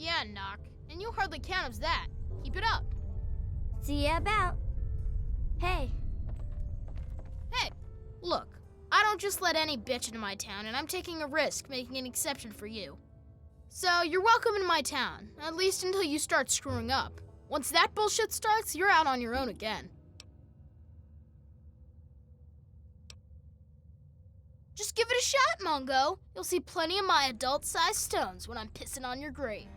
Yeah, Knock. And you hardly count as that. Keep it up. See ya about. Hey. Hey, look. I don't just let any bitch into my town, and I'm taking a risk making an exception for you. So you're welcome in my town, at least until you start screwing up. Once that bullshit starts, you're out on your own again. Just give it a shot, Mungo. You'll see plenty of my adult-sized stones when I'm pissing on your grave.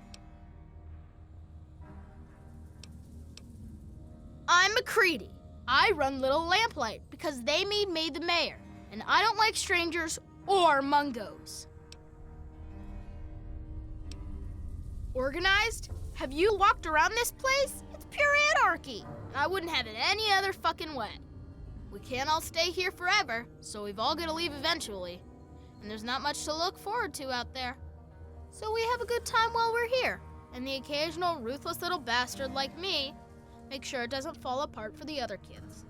I'm McCready. I run Little Lamplight because they made me the mayor, and I don't like strangers or Mungos. Organized? Have you walked around this place? It's pure anarchy, and I wouldn't have it any other fucking way. We can't all stay here forever, so we've all got to leave eventually. And there's not much to look forward to out there. So we have a good time while we're here, and the occasional ruthless little bastard like me make sure it doesn't fall apart for the other kids.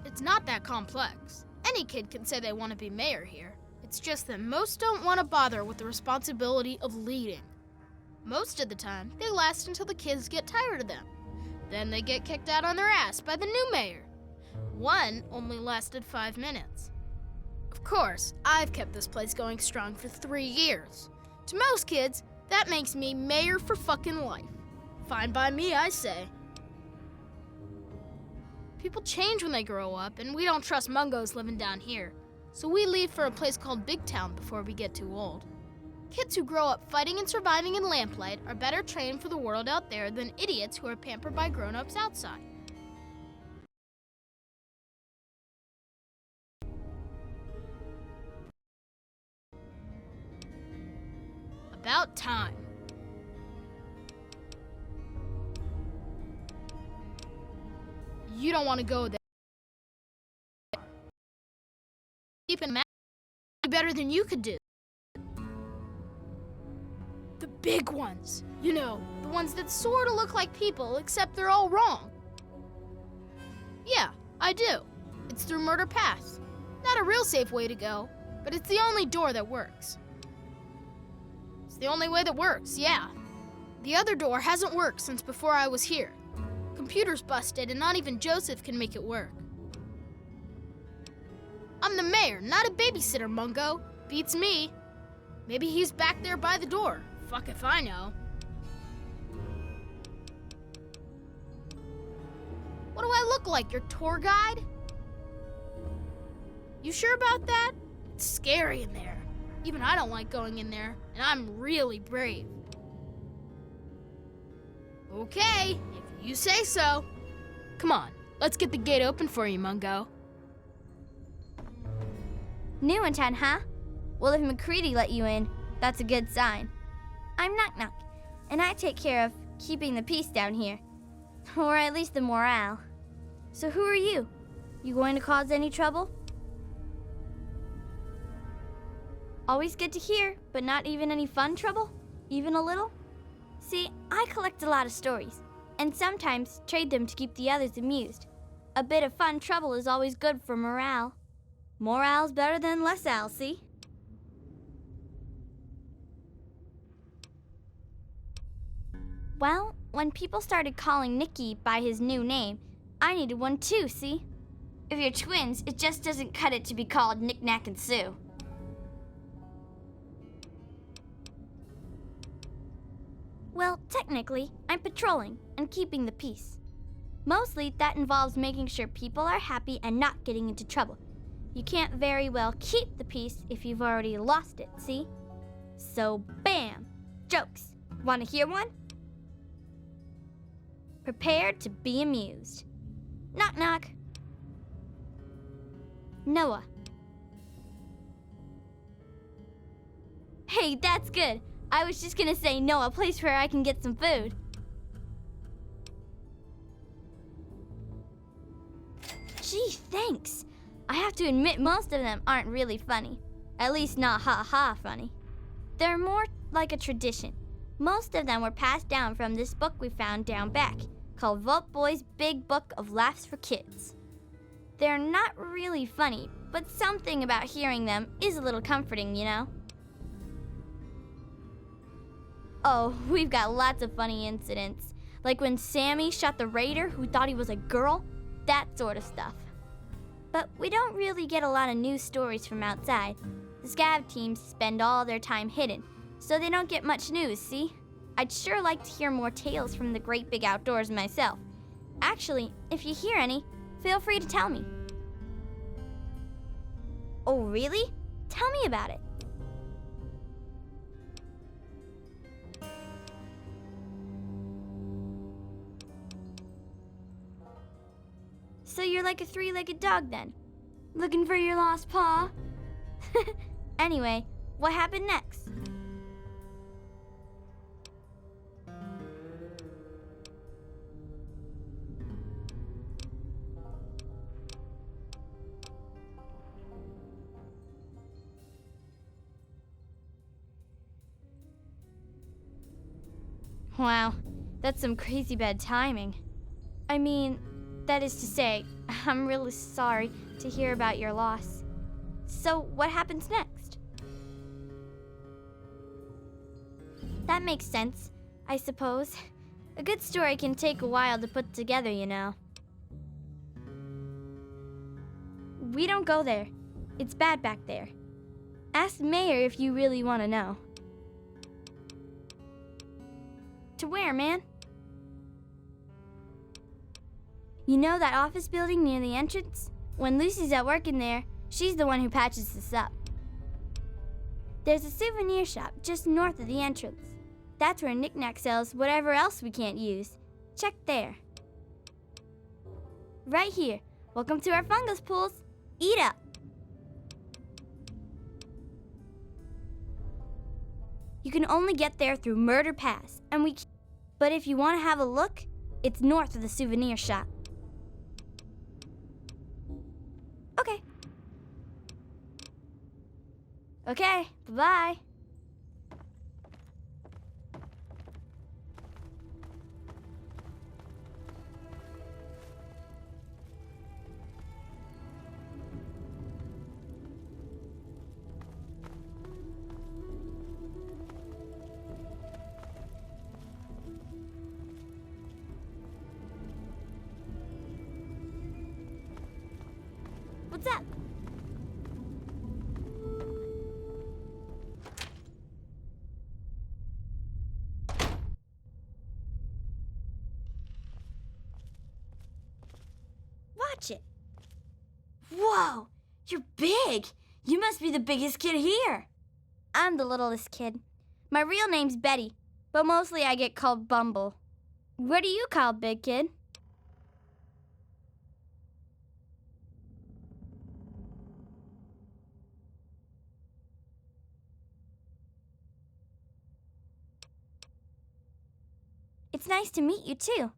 It's not that complex. Any kid can say they want to be mayor here. It's just that most don't want to bother with the responsibility of leading. Most of the time, they last until the kids get tired of them. Then they get kicked out on their ass by the new mayor. One only lasted 5 minutes. Of course, I've kept this place going strong for 3 years. To most kids, that makes me mayor for fucking life. Fine by me, I say. People change when they grow up, and we don't trust Mungos living down here. So we leave for a place called Big Town before we get too old. Kids who grow up fighting and surviving in Lamplight are better trained for the world out there than idiots who are pampered by grown-ups outside. About time. You don't want to go there. Keeping Matt better than you could do. The big ones. You know, the ones that sort of look like people, except they're all wrong. Yeah, I do. It's through Murder Pass. Not a real safe way to go, but it's the only door that works. It's the only way that works, yeah. The other door hasn't worked since before I was here. Computer's busted and not even Joseph can make it work. I'm the mayor, not a babysitter, Mungo. Beats me. Maybe he's back there by the door. Fuck if I know. What do I look like, your tour guide? You sure about that? It's scary in there. Even I don't like going in there, and I'm really brave. Okay, if you say so. Come on, let's get the gate open for you, Mungo. New in town, huh? Well, if McCready let you in, that's a good sign. I'm Knock Knock, and I take care of keeping the peace down here. Or at least the morale. So who are you? You going to cause any trouble? Always good to hear, but not even any fun trouble? Even a little? See, I collect a lot of stories, and sometimes trade them to keep the others amused. A bit of fun trouble is always good for morale. Morale's better than less al, see? Well, when people started calling Nicky by his new name, I needed one too, see? If you're twins, it just doesn't cut it to be called Knick Knack and Sue. Well, technically, I'm patrolling and keeping the peace. Mostly, that involves making sure people are happy and not getting into trouble. You can't very well keep the peace if you've already lost it, see? So, bam! Jokes. Want to hear one? Prepare to be amused. Knock knock. Noah. Hey, that's good. I was just gonna say Noah, a place where I can get some food. Gee, thanks. I have to admit most of them aren't really funny. At least not ha-ha funny. They're more like a tradition. Most of them were passed down from this book we found down back, called Vault Boy's Big Book of Laughs for Kids. They're not really funny, but something about hearing them is a little comforting, you know? Oh, we've got lots of funny incidents. Like when Sammy shot the raider who thought he was a girl. That sort of stuff. But we don't really get a lot of news stories from outside. The scav teams spend all their time hidden, so they don't get much news, see? I'd sure like to hear more tales from the great big outdoors myself. Actually, if you hear any, feel free to tell me. Oh, really? Tell me about it. So you're like a three-legged dog then? Looking for your lost paw? Anyway, what happened next? Wow, that's some crazy bad timing. I mean, that is to say, I'm really sorry to hear about your loss. So, what happens next? That makes sense, I suppose. A good story can take a while to put together, you know. We don't go there. It's bad back there. Ask Mayor if you really want to know. To where, man? You know that office building near the entrance? When Lucy's at work in there, she's the one who patches this up. There's a souvenir shop just north of the entrance. That's where Knick-Knack sells whatever else we can't use. Check there. Right here. Welcome to our fungus pools. Eat up. You can only get there through Murder Pass, but if you want to have a look, it's north of the souvenir shop. Okay. Okay, bye-bye. What's up? Watch it. Whoa, you're big. You must be the biggest kid here. I'm the littlest kid. My real name's Betty, but mostly I get called Bumble. What do you call big kid? It's nice to meet you, too.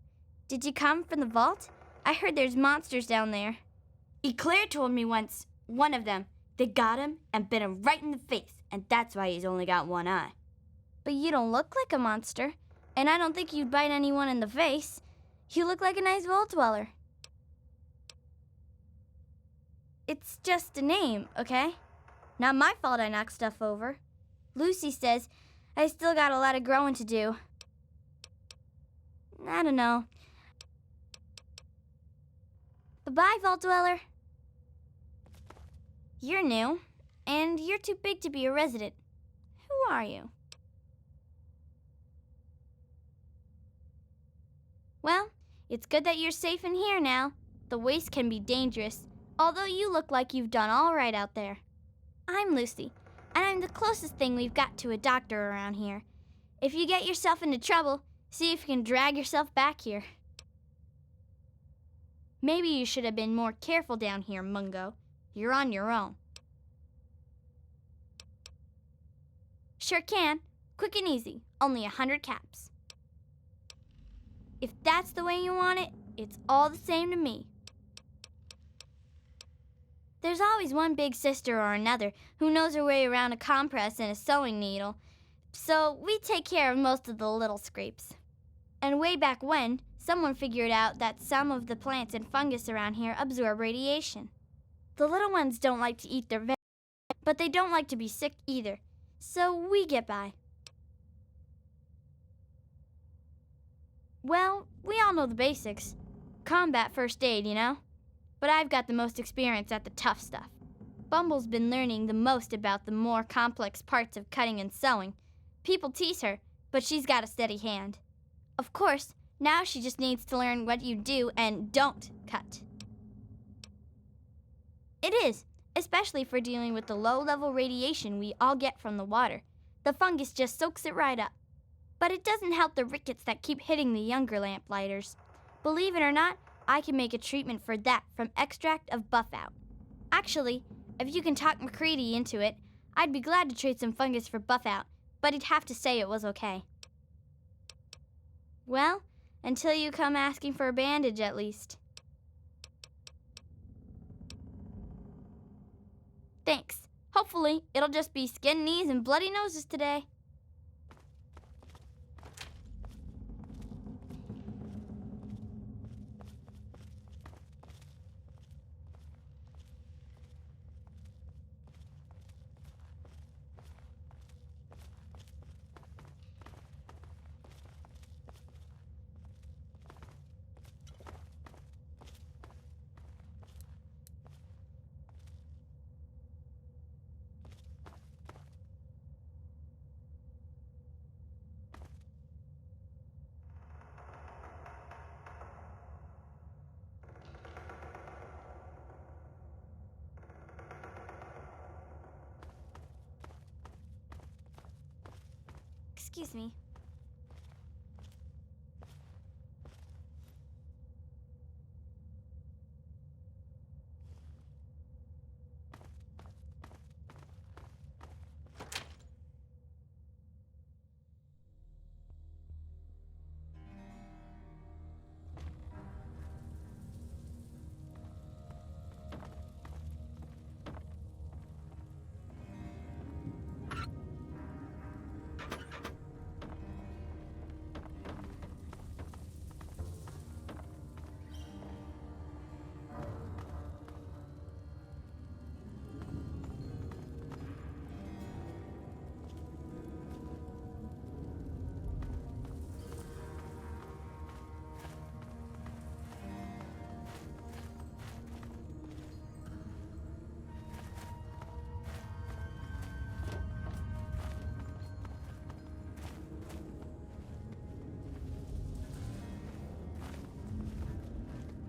Did you come from the vault? I heard there's monsters down there. Eclair told me once, one of them, they got him and bit him right in the face, and that's why he's only got one eye. But you don't look like a monster, and I don't think you'd bite anyone in the face. You look like a nice vault dweller. It's just a name, okay? Not my fault I knocked stuff over. Lucy says I still got a lot of growing to do. I don't know. Bye-bye, Vault Dweller. You're new, and you're too big to be a resident. Who are you? Well, it's good that you're safe in here now. The waste can be dangerous, although you look like you've done all right out there. I'm Lucy, and I'm the closest thing we've got to a doctor around here. If you get yourself into trouble, see if you can drag yourself back here. Maybe you should have been more careful down here, Mungo. You're on your own. Sure can. Quick and easy. Only 100 caps. If that's the way you want it, it's all the same to me. There's always one big sister or another who knows her way around a compress and a sewing needle, so we take care of most of the little scrapes. And way back when, someone figured out that some of the plants and fungus around here absorb radiation. The little ones don't like to eat their veggies, but they don't like to be sick either, so we get by. Well, we all know the basics. Combat first aid, you know? But I've got the most experience at the tough stuff. Bumble's been learning the most about the more complex parts of cutting and sewing. People tease her, but she's got a steady hand. Of course, now she just needs to learn what you do and don't cut. It is, especially for dealing with the low-level radiation we all get from the water. The fungus just soaks it right up. But it doesn't help the rickets that keep hitting the younger lamplighters. Believe it or not, I can make a treatment for that from extract of buffout. Actually, if you can talk McCready into it, I'd be glad to trade some fungus for buffout, but he'd have to say it was okay. Well, until you come asking for a bandage at least. Thanks. Hopefully, it'll just be skin knees and bloody noses today. Excuse me.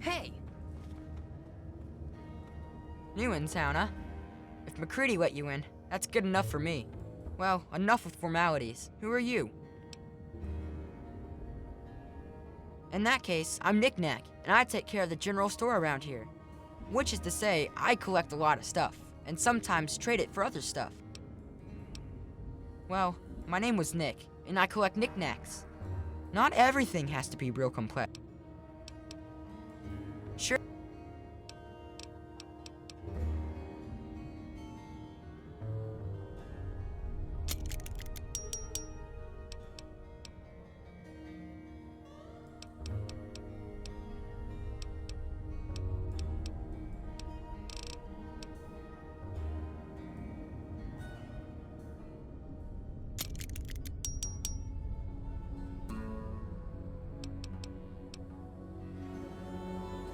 Hey! New in town, huh? If McCready let you in, that's good enough for me. Well, enough with formalities. Who are you? In that case, I'm Knick-Knack, and I take care of the general store around here. Which is to say, I collect a lot of stuff, and sometimes trade it for other stuff. Well, my name was Nick, and I collect knickknacks. Not everything has to be real complex. Sure.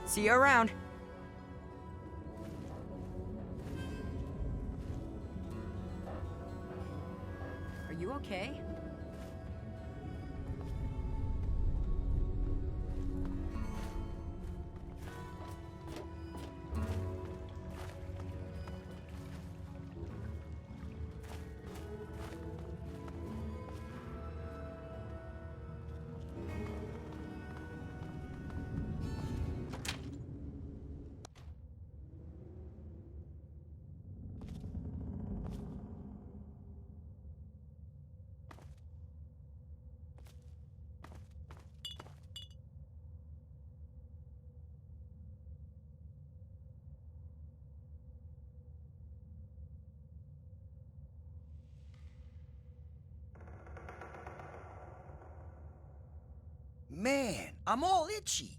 See you around. Are you okay? Man, I'm all itchy.